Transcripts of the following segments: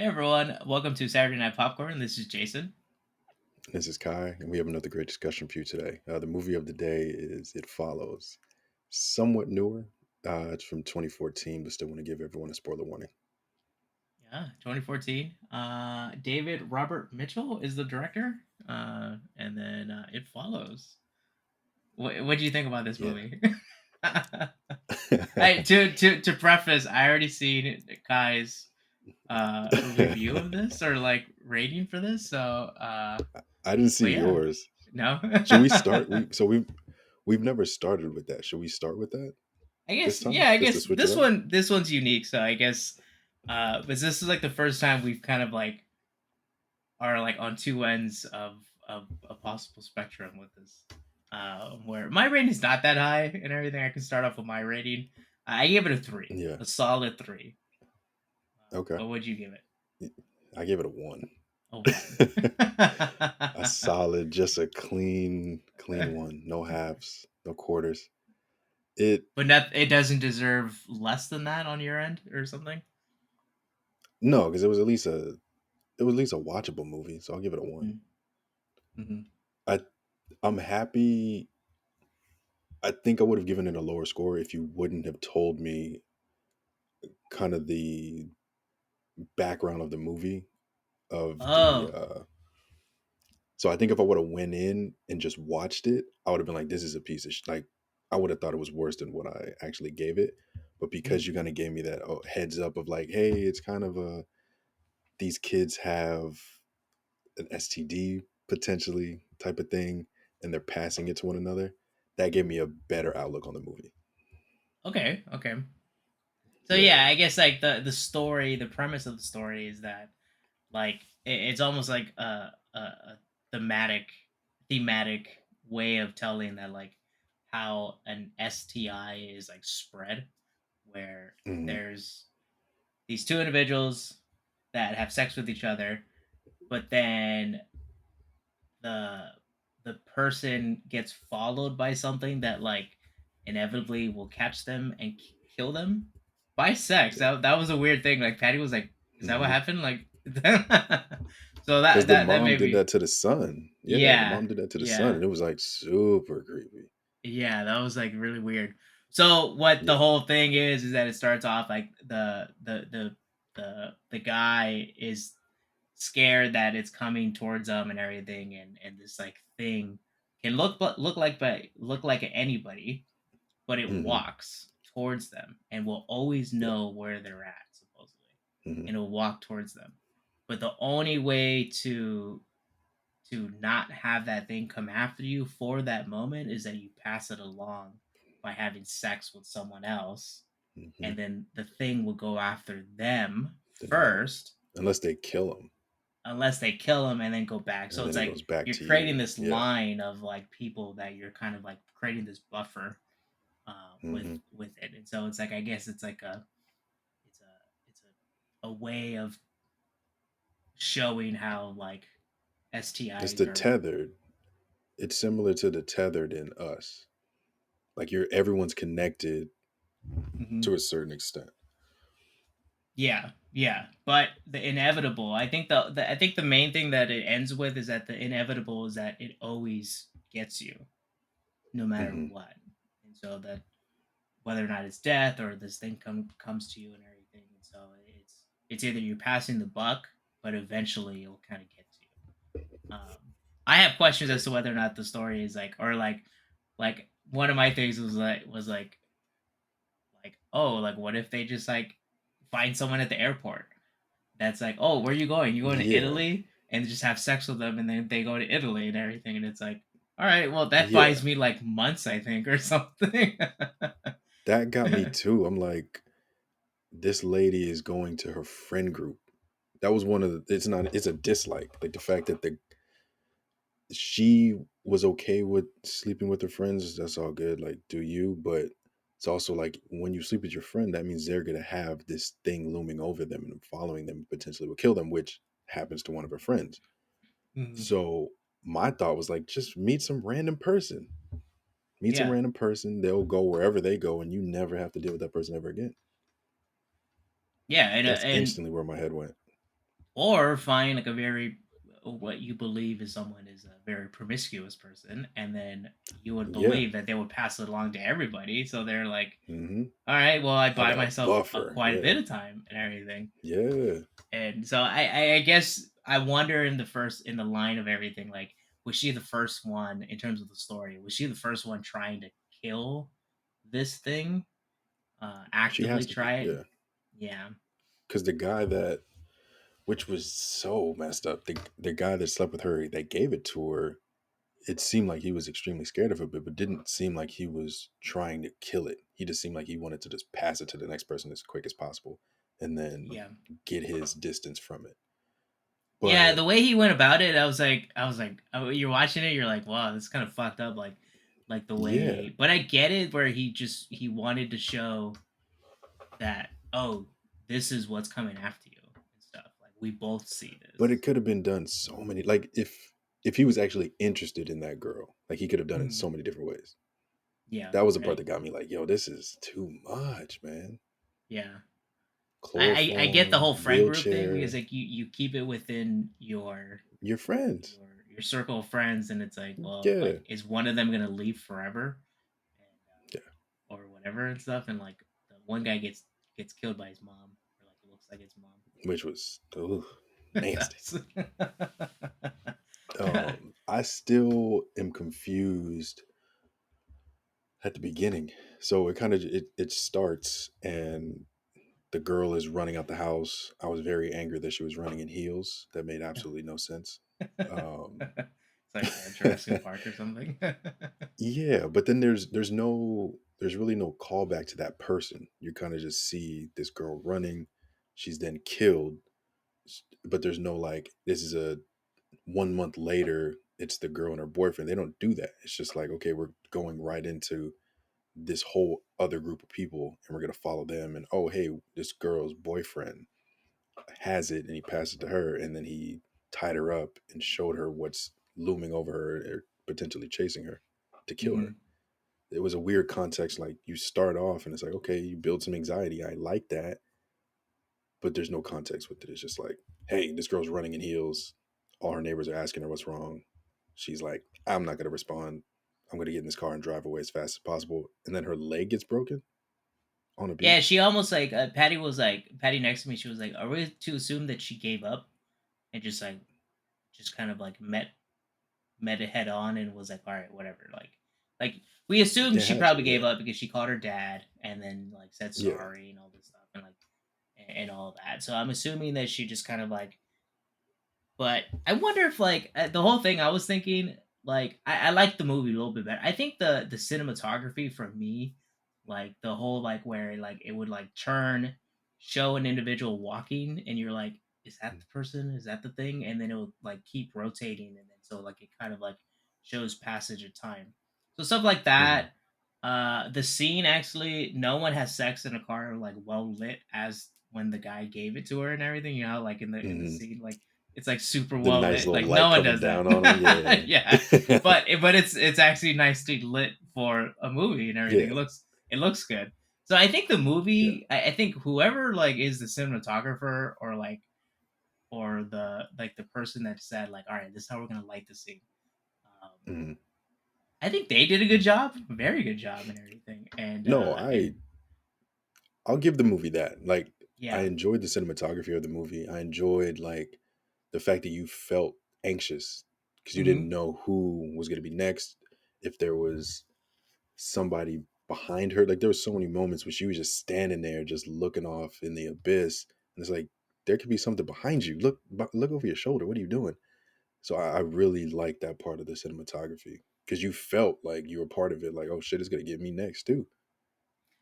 Hey everyone, welcome to Saturday Night Popcorn. This is Jason. This is Kai, and we have another great discussion for you today. The movie of the day is It Follows. Somewhat newer. It's from 2014, but still want to give everyone a spoiler warning. Yeah, 2014. David Robert Mitchell is the director, and then it follows. What do you think about this Yeah. movie? To preface, I already seen Kai's review of this or like rating for this. I didn't But see yeah, yours. no. Should we start? We've never started with that. Should we start with that I this guess time, yeah. I just to guess switch it up? this one's unique. So I guess, but this is like the first time we've kind of like are like on two ends of a possible spectrum with this. Where my rating is not that high and everything. I can start off with my rating. I gave it a three, Yeah. a solid three. Okay. What would you give it? I gave it a one. A one. A solid, just a clean one. No halves, no quarters. It But not, it doesn't deserve less than that on your end or something. no, because it was at least a watchable movie, so I'll give it a one. Mm-hmm. I I'm happy. I think I would have given it a lower score if you wouldn't have told me kind of the background of the movie of the Oh, so I think if I would have went in and just watched it, I would have been like, this is a piece of like I would have thought it was worse than what I actually gave it. But because mm, you kind of gave me that heads up of like, hey, it's kind of a these kids have an STD potentially type of thing and they're passing it to one another, that gave me a better outlook on the movie. okay, okay. So Yeah. yeah, I guess like the story, the premise of the story is that like it's almost like a thematic thematic way of telling that like how an STI is like spread, where Hmm. there's these two individuals that have sex with each other, but then the the person gets followed by something that like inevitably will catch them and kill them by sex. Yeah. That was a weird thing. Like Patty was like, "Is that what Hmm. happened?" Like, so Because the that mom made did that me, to the son. Yeah, the yeah, mom did that to the son, yeah, and it was like super creepy. yeah. That was like really weird. So what the Yeah. whole thing is that it starts off like the guy is scared that it's coming towards them and everything, and this like thing can look like anybody, but it Hmm. walks towards them and will always Yeah. know where they're at supposedly, Hmm. and it'll walk towards them. But the only way to not have that thing come after you for that moment is that you pass it along by having sex with someone else, Hmm. and then the thing will go after them Yeah. first Unless they kill him, unless they kill him and then go back. So and then it's it like goes back you're to creating you. this Yeah. line of like people that you're kind of like creating this buffer Hmm. with it, and so it's like I guess it's like a way of showing how like It's STIs the are. tethered. It's similar to the tethered in Us. Like everyone's connected to Mhm. a certain extent. Yeah, yeah, but the inevitable. I think I think the main thing that it ends with is that the inevitable is that it always gets you, no matter Hmm. what, and so that whether or not it's death or this thing comes to you and everything. And so it's either you're passing the buck, but eventually it'll kind of get to you. I have questions as to whether or not the story is like or like one of my things was like oh like what if they just like find someone at the airport that's like oh where are you going you going to Yeah. Italy and just have sex with them and then they go to Italy and everything and it's like all right well that buys Yeah. me like months I think or something. That got me too. I'm like, this lady is going to her friend group. That was one of the. It's not. It's a dislike. Like the fact that she was okay with sleeping with her friends. That's all good. Like, do you? But it's also like when you sleep with your friend, that means they're gonna have this thing looming over them and following them, potentially will kill them, which happens to one of her friends. Mhm. So my thought was like, just meet some random person. Meet some Yeah. random person. They'll go wherever they go, and you never have to deal with that person ever again. Yeah, That's and instantly where my head went. or find like a very what you believe is someone is a very promiscuous person, and then you would Yeah. believe that they would pass it along to everybody. So they're like, Hmm. all right, well, I I buy got a myself a buffer. quite a Yeah. bit of time and everything. Yeah. And so I guess I wonder in the first in the line of everything, like, was she the first one in terms of the story? Was she the first one trying to kill this thing? She Actively has to be. try it? Yeah. Yeah. Because the guy that, which was so messed up, the guy that slept with her, that gave it to her, it seemed like he was extremely scared of it, but didn't seem like he was trying to kill it. He just seemed like he wanted to just pass it to the next person as quick as possible and then Yeah. get his distance from it. Yeah, But the way he went about it, oh, you're watching it, you're like, wow, this is kind of fucked up, like the yeah, way. But I get it, where he wanted to show that, oh, this is what's coming after you and stuff. Like we both see but it this. could have been done so many, like if he was actually interested in that girl, like he could have done it in Mhm. so many different ways. Yeah, That was the part right. that got me like, yo, this is too much, man. Yeah, I get the Chloroform, whole friend group thing because wheelchair, like you keep it within your friends. your circle of friends, and it's like, well, like Yeah. is one of them gonna leave forever, and Yeah. or whatever and stuff, and like the one guy gets killed by his mom, or like it looks like his mom. Which was ooh, It nasty. does. I still am confused at the beginning. So it kind of it starts and the girl is running out the house. I was very angry that she was running in heels. That made absolutely no sense. Um, It's like Jurassic Park or something. yeah, but then there's really no callback to that person. You kind of just see this girl running. She's then killed, but there's no like this is a 1 month later. It's the girl and her boyfriend. They don't do that. It's just like okay, we're going right into this whole other group of people and we're going to follow them and oh hey this girl's boyfriend has it and he passed it to her and then he tied her up and showed her what's looming over her or potentially chasing her to kill her. Mhm. It was a weird context, like you start off and it's like okay you build some anxiety, I like that, but there's no context with it. It's just like hey this girl's running in heels, all her neighbors are asking her what's wrong, she's like I'm not going to respond, I'm going to get in this car and drive away as fast as possible, and then her leg gets broken on a Yeah, beach. she almost like Patty next to me. She was like, "Are we to assume that she gave up and just kind of like met it head on and was like, all right, whatever." Like we assumed It she had to, probably yeah. gave up because she called her dad and then like said Yeah. sorry and all this stuff and like and all that. So I'm assuming that she just kind of like, but I wonder if like the whole thing I was thinking, like I like the movie a little bit better. I think the cinematography for me, like the whole like where like it would like turn, show an individual walking, and you're like, is that the person? Is that the thing? And then it will like keep rotating, and then so like it kind of like shows passage of time. So stuff like Mm-hmm. that. The scene actually, no one has sex in a car like well lit as when the guy gave it to her and everything. You know, like in the Hmm. scene, like it's like super The well nice lit. little Like no light one coming does that. down on them. Yeah. Yeah, but it's actually nicely lit for a movie and everything. Yeah. It looks good. So I think the Yeah. movie, I think whoever like is the cinematographer or like or the like the person that said like, all right, this is how we're gonna light the scene. Um, Hmm. I think they did a good job, very good job and everything. No, And I'll give the movie that. Like, I yeah. enjoyed the cinematography of the movie. I enjoyed like the fact that you felt anxious because you didn't Hmm. know who was going to be next. If there was somebody behind her, like there was so many moments where she was just standing there, just looking off in the abyss, and it's like there could be something behind you. Look over your shoulder. What are you doing? So I really like that part of the cinematography because you felt like you were part of it. Like, oh shit, it's gonna get me next too.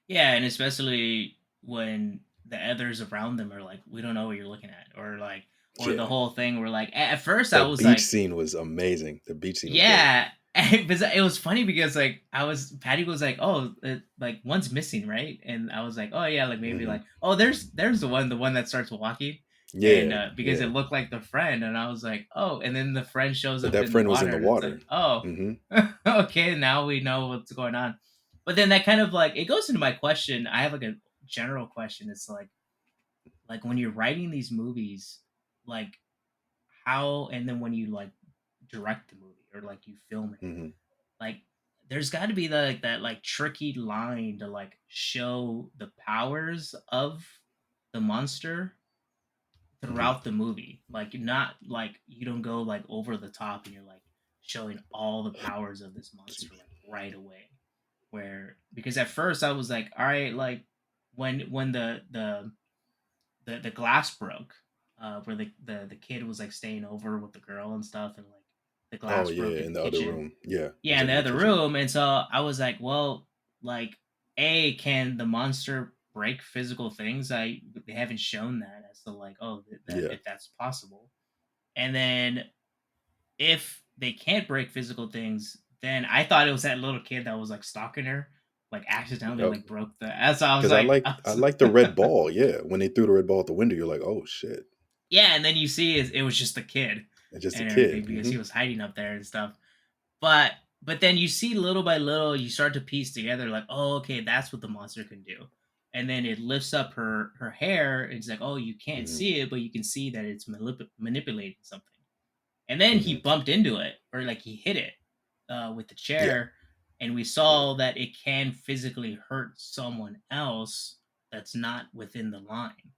Yeah, and especially when the others around them are like, we don't know what you're looking at, or like, or the Yeah, whole thing where like, at first I that was beach like, scene was amazing. The beach scene was great. yeah, it was funny because like Patty was like, oh, like one's missing, right? And I was like, oh yeah, like maybe Hmm. like, oh, there's the one that starts walking, and Yeah, because it yeah. looked like the friend, and I was like, oh, and then the friend shows But up that in the friend was in water, the and it's like, water. oh, Hmm. okay, now we know what's going on. But then that kind of like it goes into my question. I have like a general question. It's like when you're writing these movies, like how, and then when you like direct the movie or like you film it, Hmm. like there's got to be like that like tricky line to like show the powers of the monster Hmm. throughout the movie. Like not like you don't go like over the top and you're like showing all the powers of this monster like right away. Where because at first I was like, all right, like when the glass broke, where the kid was like staying over with the girl and stuff, and like the Oh glass broke yeah, in the in the other kitchen. room. Yeah, he Yeah, was in like the in the other kitchen. room, and so I was like, well, like, a can the monster break physical things? They haven't shown that as to like, oh, that Yeah, if that's possible. And then if they can't break physical things, then I thought it was that little kid that was like stalking her, like accidentally yep. like broke the. As I was Because I like, like I like the red ball. Yeah, when they threw the red ball at the window, you're like, oh shit, yeah, and then you see it was just a kid it's just a and everything kid. because Hmm. he was hiding up there and stuff. But then you see little by little, you start to piece together like, oh, okay, that's what the monster can do. And then it lifts up her hair. And it's like, oh, you can't Hmm. see it, but you can see that it's manipulating something. And then he Hmm. bumped into it, or like he hit it with the Yeah, chair, and we yeah. saw that it can physically hurt someone else that's not within the line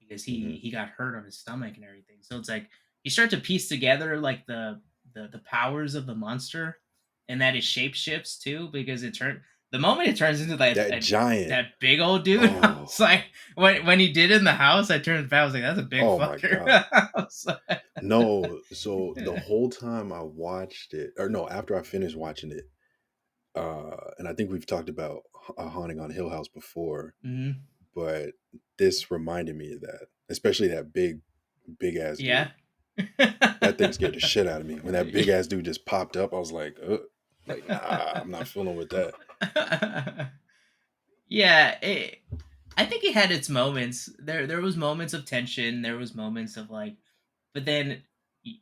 because Hmm. he got hurt on his stomach and everything. So it's like you start to piece together like the powers of the monster, and that it shape shifts too because the moment it turns into That giant. that big old dude. Oh, It's like when he did in the house, I turned back. I was like, that's a big oh my fucker. god. I was No, so the like, whole time I watched it, or no, after I finished watching it, and I think we've talked about Haunting on Hill House before, mhm. but this reminded me of that, especially that big ass dude. Yeah. That thing scared the shit out of me. When that big ass dude just popped up, I was like, nah, I'm not fooling with that. Yeah, I think it had its moments. There was moments of tension. There was moments of like, but then y-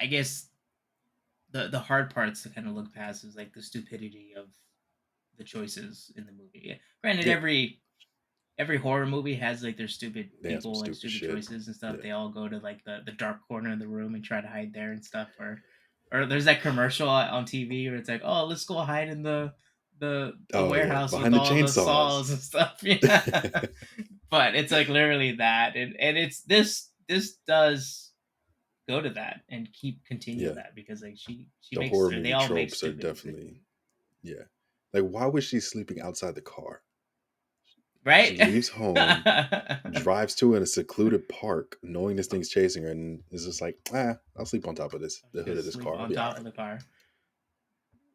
I guess the hard parts to kind of look past is like the stupidity of the choices in the movie. Yeah. Granted, Yeah, every horror movie has like their stupid they had some people and stupid stupid shit. choices and stuff. Yeah. They all go to like the dark corner of the room and try to hide there and stuff. Or there's that commercial on TV where it's like, oh, let's go hide in the Oh yeah, warehouse with behind the all the chainsaws. saws and stuff. Yeah, but it's like literally that, and it's this does go to that and continue Yeah, that because like she the makes horror or they movie all make tropes are stupid decisions, definitely, yeah. Like, why was she sleeping outside the car? She right? leaves home, drives to in a secluded park, knowing this thing's chasing her, and is just like, I'll sleep on top of the hood of Just this sleep car. I'll on be all top of right. the car.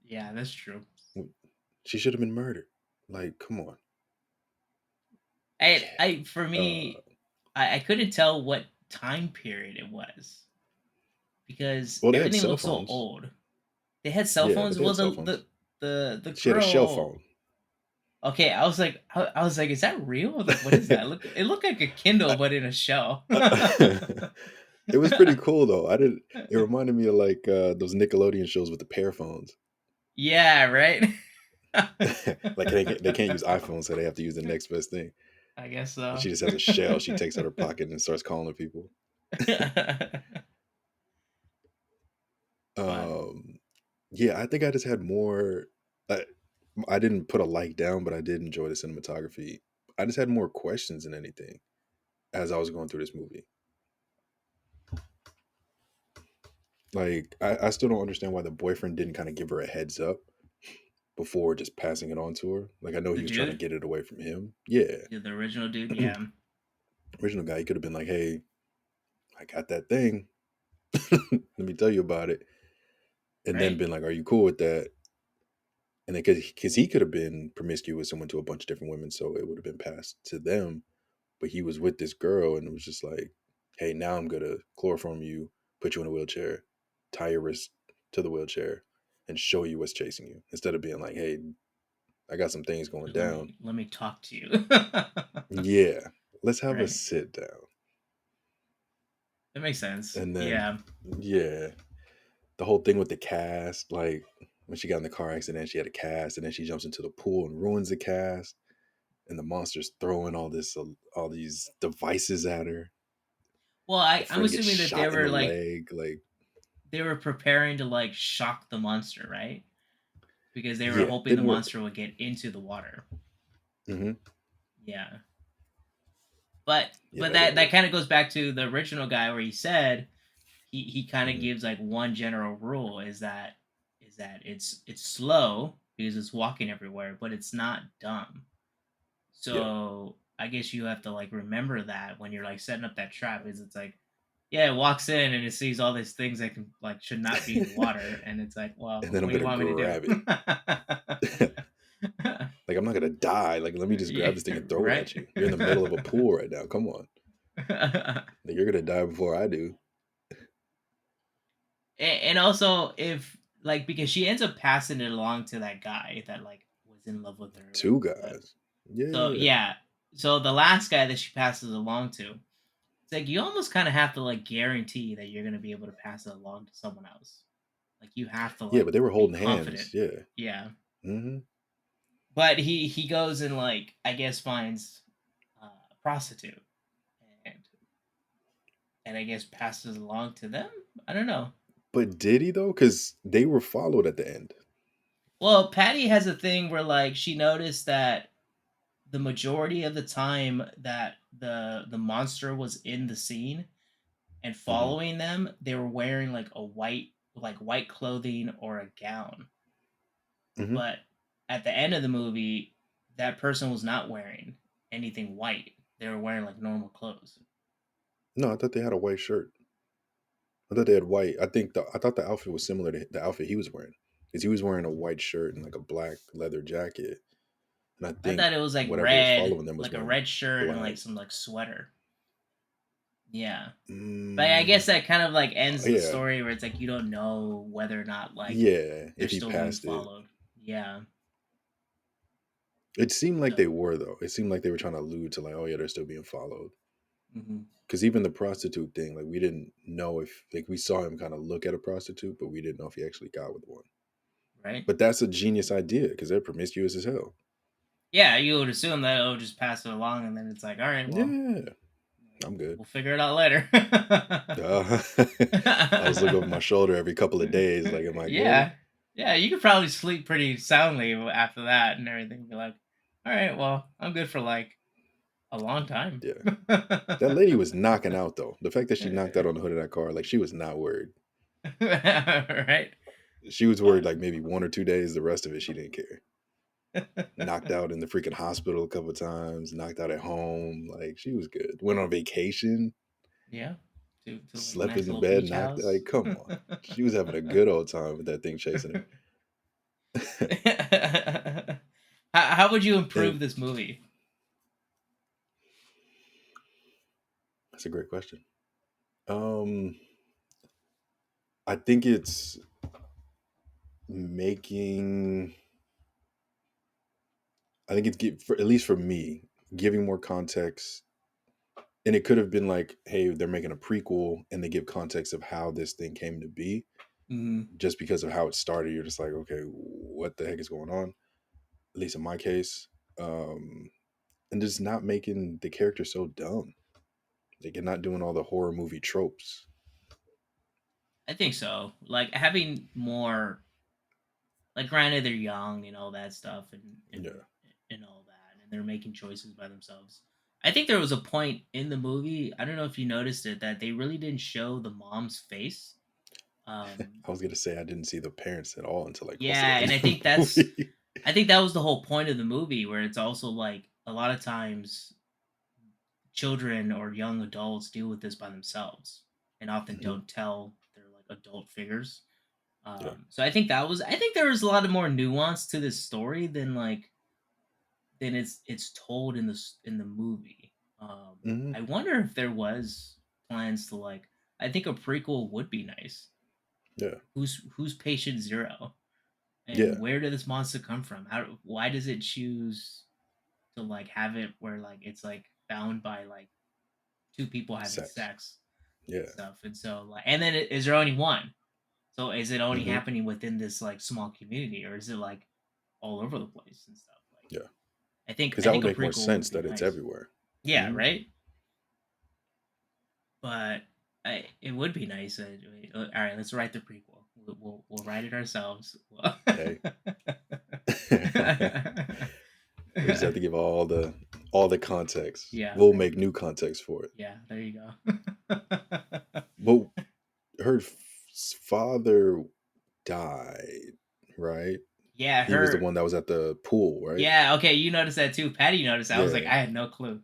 Yeah, that's true. She should have been murdered. Like, come on. I for Uh, me, I couldn't tell what time period it was because well, they had everything cell looked so phones. old. They had cell Yeah, phones. but they Well, had cell phones. the She had a shell girl. phone. Okay, I was like, is that real? Like, what is that? Look, it looked like a Kindle, but in a shell. It was pretty cool though. I didn't. It reminded me of like those Nickelodeon shows with the pair phones. Yeah, right. Like they can't use iPhones, so they have to use the next best thing. I guess And so. she just has a shell. She takes out her pocket and starts calling people. But um, yeah, I think I just had more. I, I didn't put a like down, but I did enjoy the cinematography. I just had more questions than anything as I was going through this movie. Like, I still don't understand why the boyfriend didn't kind of give her a heads up before just passing it on to her. Like, I know the he was trying to dude, get it away from him. Yeah. the original dude, yeah, Original guy, he could have been like, hey, I got that thing. Let me tell you about it. And then right. been like, are you cool with that? And then because he could have been promiscuous and went to a bunch of different women, so it would have been passed to them. But he was with this girl and it was just like, hey, now I'm gonna chloroform you, put you in a wheelchair, tie your wrist to the wheelchair, and show you what's chasing you. Instead of being like, hey, I got some things going Just let down. me talk to you. Yeah, let's have a Right. sit down. That makes sense. And then Yeah. yeah, the whole thing with the cast, like when she got in the car accident, she had a cast, and then she jumps into the pool and ruins the cast, and the monster's throwing all these devices at her. Well, The I'm friend gets assuming that shot in the leg. Like, they were preparing to like shock the monster, right? Because they were yeah, hoping the didn't work. monster would get into the water. Hmm. Yeah. Yeah, But that didn't that work. kind of goes back to the original guy where he said he kind of Hmm. gives like one general rule is that it's slow because it's walking everywhere, but it's not dumb. Yeah, So I guess you have to like remember that when you're like setting up that trap. Is it's like, yeah, it walks in and it sees all these things that can like should not be in the water, and it's like, and well, then I'm what do you gonna want me to do? grab it. Like, I'm not gonna die. Like, let me just Yeah, grab this thing and throw it right. at you. You're in the middle of a pool right now. Come on. Like, you're gonna die before I do. And also if like because she ends up passing it along to that guy that like was in love with her or Two whatever. But guys. so Yeah. yeah, so the last guy that she passes along to, it's like you almost kind of have to like guarantee that you're gonna be able to pass it along to someone else. Like you have to Yeah, like but they were be holding confident. hands. Yeah. Yeah. Hmm. But he goes and like I guess finds a prostitute and and I guess passes along to them. I don't know. But did he though? Because they were followed at the end. Well, Patty has a thing where like she noticed that the majority of the time that the monster was in the scene and Hmm. following them, they were wearing like white clothing or a gown. Hmm. But at the end of the movie, that person was not wearing anything white. They were wearing like normal clothes. No, I thought they had a white shirt. I thought they had white. I thought the outfit was similar to the outfit he was wearing, because he was wearing a white shirt and like a black leather jacket, and I I think thought it was like whatever was red, following them was like a wearing red shirt and black. like some like sweater. Yeah. But I Mm, guess that kind of like ends the yeah, story where it's like you don't know whether or not like yeah. they're If he still being passed it, followed. Yeah. it seemed like they So, were though. It seemed like they were trying to allude to like, oh yeah, they're still being followed. mhm, Because even the prostitute thing, like we didn't know if like we saw him kind of look at a prostitute, but we didn't know if he actually got with one. right? But that's a genius idea because they're promiscuous as hell. Yeah, you would assume that it'll just pass it along, and then it's like, all right, well, Yeah, I'm good. we'll figure it out later. Uh, I'll just look over my shoulder every couple of days. Like, am I good? Yeah, yeah, you could probably sleep pretty soundly after that and everything. Be like, all right, well, I'm good for like a long time. Yeah. That lady was knocking out though. The fact that she knocked out on the hood of that car, like she was not worried. Right? She was Uh, worried like maybe 1 or 2 days. The rest of it, she didn't care. Knocked out in the freaking hospital a couple of times. Knocked out at home. Like she was good. Went on vacation. yeah, to like a Slept nice in the little bed. beach Knocked. house. Like come on. She was having a good old time with that thing chasing her. How would you improve And this movie? that's a great question. Um, I think it's making. I think it's for, at least for me, giving more context. And it could have been like, hey, they're making a prequel and they give context of how this thing came to be. Mhm. Just because of how it started, you're just like, okay, what the heck is going on? At least in my case. Um, and just not making the character so dumb. Like, you're not doing all the horror movie tropes. I think so. Like having more, like granted they're young and all that stuff Yeah. and all that, and they're making choices by themselves. I think there was a point in the movie, I don't know if you noticed it, that they really didn't show the mom's face. Um I was gonna say I didn't see the parents at all until like close to yeah, the and end of the movie. I think that was the whole point of the movie where it's also like a lot of times children or young adults deal with this by themselves and often Hmm. don't tell their like adult figures. Yeah. So I think there was a lot of more nuance to this story than like than it's told in in the movie. Hmm. I wonder if there was plans to like. I think a prequel would be nice. Yeah. Who's patient zero, Yeah. and where did this monster come from? How why does it choose to like have it where like it's like bound by like two people having Sex. sex and Yeah. stuff, and so like and then is there only one? So is it only Hmm. happening within this like small community, or is it like all over the place and stuff? Like, Yeah. Because I that think would a make more prequel would sense be that it's nice. everywhere. Yeah, Hmm. right. but it would be nice. All right, let's write the prequel. We'll write it ourselves. Hey. We just have to give all the context. Yeah, We'll right. make new context for it. Yeah, there you go. But her father died, right? Yeah, He was the her. one that was at the pool, right? Yeah, okay, you noticed that too. Patty noticed. I was like, Yeah. I had no clue.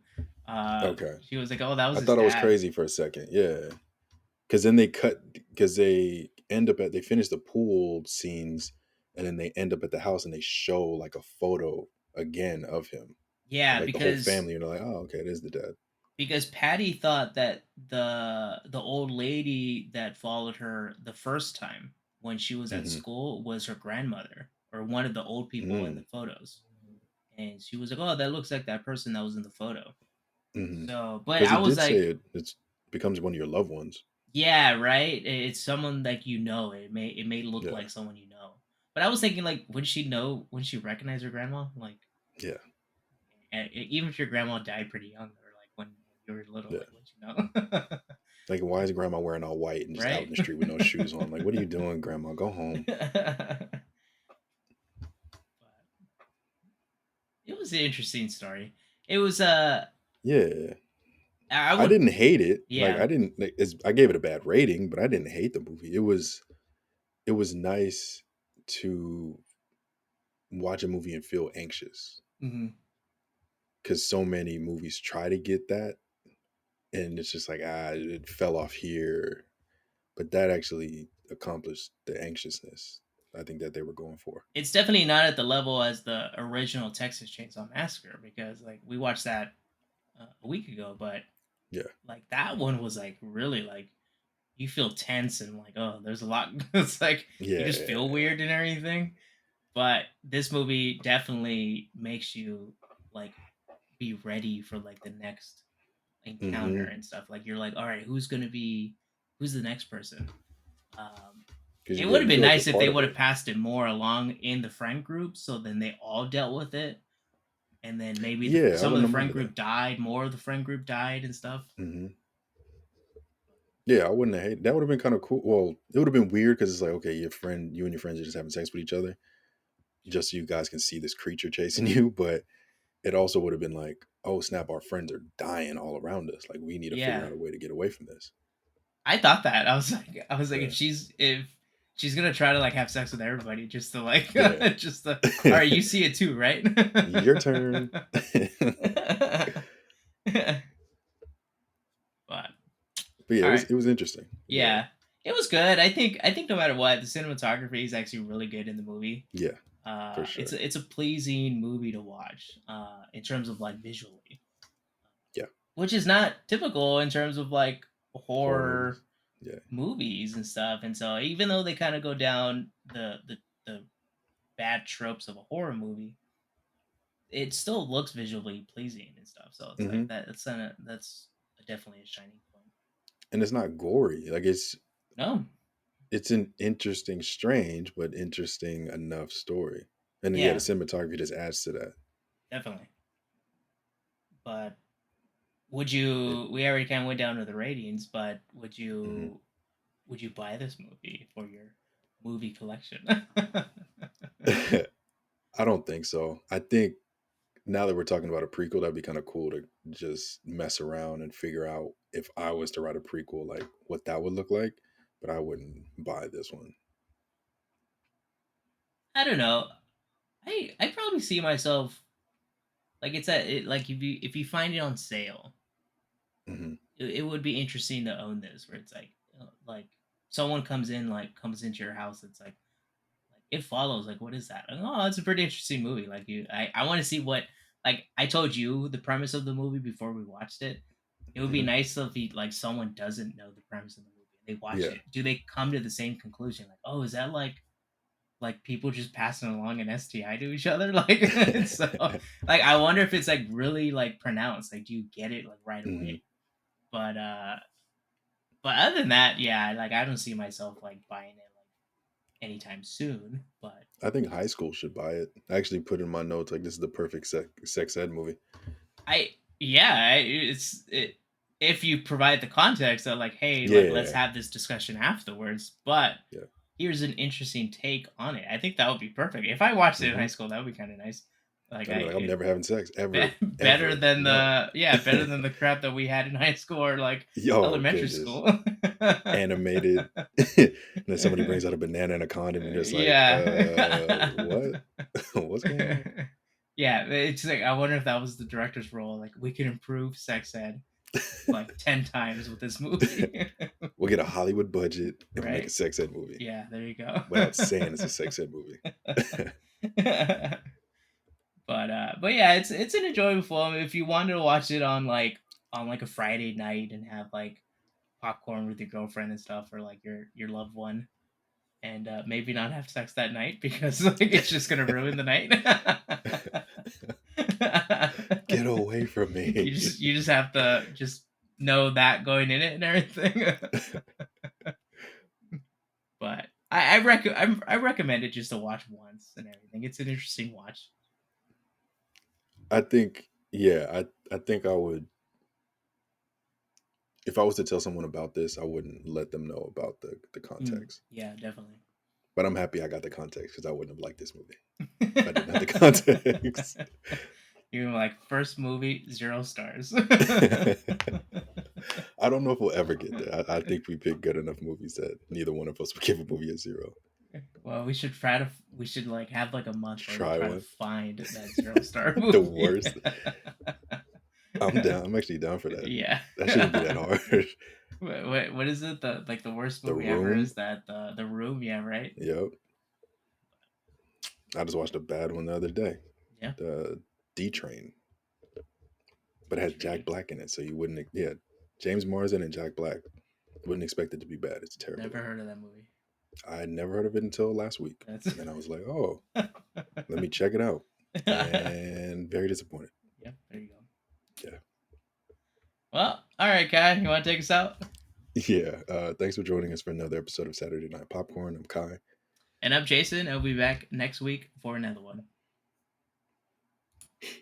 Okay. She was like, "Oh, that was I his thought it was dad." crazy for a second. Yeah. Because then because they end up they finish the pool scenes and then they end up at the house and they show like a photo again of him, of Yeah, like the whole because family. And they're like, oh, okay, it is the dad. Patty thought that the old lady that followed her the first time when she was at Hmm. school was her grandmother or one of the old people in the Mm. photos. And she was like, "Oh, that looks like that person that was in the photo." Hmm. So, but Because I it was did say like, it becomes one of your loved ones. "Yeah, right. It's someone like you know. It may look Yeah. like someone you know." But I was thinking, like, would she know? Would she recognize her grandma? Like, Yeah. even if your grandma died pretty young, or like when you were little, Yeah. like, would you know? Like, why is grandma wearing all white and just out in Right? the street with no shoes on? Like, what are you doing, grandma? Go home. But it was an interesting story. It was Yeah. I I would didn't hate it. Like, yeah. I gave it a bad rating, but I didn't hate the movie. It was nice to watch a movie and feel anxious Mhm. because so many movies try to get that, and it's just like it fell off here, but that actually accomplished the anxiousness I think that they were going for. It's definitely not at the level as the original Texas Chainsaw Massacre because like we watched that a week ago, but Yeah, like that one was like really like you feel tense and like oh there's a lot it's like you just feel yeah. weird and everything. But this movie definitely makes you like be ready for like the next encounter Mm-hmm. and stuff. Like you're like, all right, who's the next person? Um, Because it would have you been feel like you're nice if they part of would have it. passed it more along in the friend group, so then they all dealt with it, and then maybe Yeah, I some of wouldn't the have friend minded that. group died, more of the friend group died and stuff. Hmm. Yeah, I wouldn't have hated. That would have been kind of cool. Well, it would have been weird because it's like, okay, you and your friends are just having sex with each other, just so you guys can see this creature chasing you. But it also would have been like, oh snap, our friends are dying all around us. Like we need to figure Yeah, out a way to get away from this. I thought that. I was like, Yeah, if she's gonna try to like have sex with everybody, just to like, yeah. just to, all right, you see it too, right? Your turn. But But yeah, all right, it was interesting. Yeah, yeah, it was good. I think no matter what, the cinematography is actually really good in the movie. yeah, for It's sure. it's a pleasing movie to watch in terms of like visually, Yeah, which is not typical in terms of like horror movies. horror Yeah. movies and stuff. And so even though they kind of go down the bad tropes of a horror movie, it still looks visually pleasing and stuff. So it's like Hmm. that's definitely a shining point. And it's not gory. Like No, it's an interesting, strange, but interesting enough story. And then yeah, the yeah, cinematography just adds to that. definitely. But would It, you? We already kind of went down to the ratings, but mhm. would you buy this movie for your movie collection? I don't think so. I think now that we're talking about a prequel, that'd be kind of cool to just mess around and figure out if I was to write a prequel, like what that would look like. But I wouldn't buy this one. I don't know. I probably see myself like like if you find it on sale, Hmm. it would be interesting to own this where it's like someone comes into your house. It's like it follows. Like what is that? Like, oh, it's a pretty interesting movie. Like I want to see what like I told you the premise of the movie before we watched it. It would be Hmm. nice if like someone doesn't know the premise of the movie and they watch Yeah. it. Do they come to the same conclusion? Like, oh, is that like people just passing along an STI to each other? Like so like I wonder if it's like really like pronounced. Like do you get it like right Hmm. away? But other than that, yeah, like I don't see myself like buying it like anytime soon. But I think high school should buy it. I actually put in my notes like this is the perfect sex ed movie. I yeah, it's it. if you provide the context of like, hey, like let's Yeah, have this discussion afterwards, but yeah. here's an interesting take on it. I think that would be perfect. If I watched it in high Hmm. school, that would be kind of nice. Like I'd be like, I'm never having sex ever, better ever. than No. the better than the crap that we had in high school or like Yo, elementary goodness. school. Animated. And then somebody brings out a banana and a condom, and you're just like, Yeah. what? What's going on? Yeah, it's like I wonder if that was the director's role. Like we could improve sex ed like 10 times with this movie, We'll get a Hollywood budget and we'll make a right? sex ed movie Yeah, there you go. without saying it's a sex ed movie. But yeah, it's an enjoyable film. If you wanted to watch it on like a Friday night and have like popcorn with your girlfriend and stuff, or like your loved one, and maybe not have sex that night because like it's just gonna ruin the night. Get away from me. You just have to just know that going in it and everything. But I recommend it just to watch once and everything. It's an interesting watch. I think, yeah, I think I would, if I was to tell someone about this, I wouldn't let them know about the context. Yeah, definitely. But I'm happy I got the context because I wouldn't have liked this movie if I didn't have the context. You're like first movie 0 stars. I don't know if we'll ever get there. I think we picked good enough movies that neither one of us would give a movie a zero. Well, we should try to. We should like have like a month where we Try try to one. find that 0 star The movie. worst. I'm down. I'm actually down for that. Yeah. That shouldn't be that hard. What is it? The like the worst The movie ever Room. is that the room? Yeah, right. Yep. I just watched a bad one the other day. Yeah. The D Train, but it D has Jack Train. Black in it, so you wouldn't. Yeah, James Marsden and Jack Black. Wouldn't expect it to be bad. It's a terrible Never one. heard of that movie. I had never heard of it until last week, That's. and then I was like, oh, let me check it out, and very disappointed. Yep. There you go. Yeah. Well, all right, Kai. You want to take us out? Yeah. Thanks for joining us for another episode of Saturday Night Popcorn. I'm Kai. And I'm Jason. I'll be back next week for another one.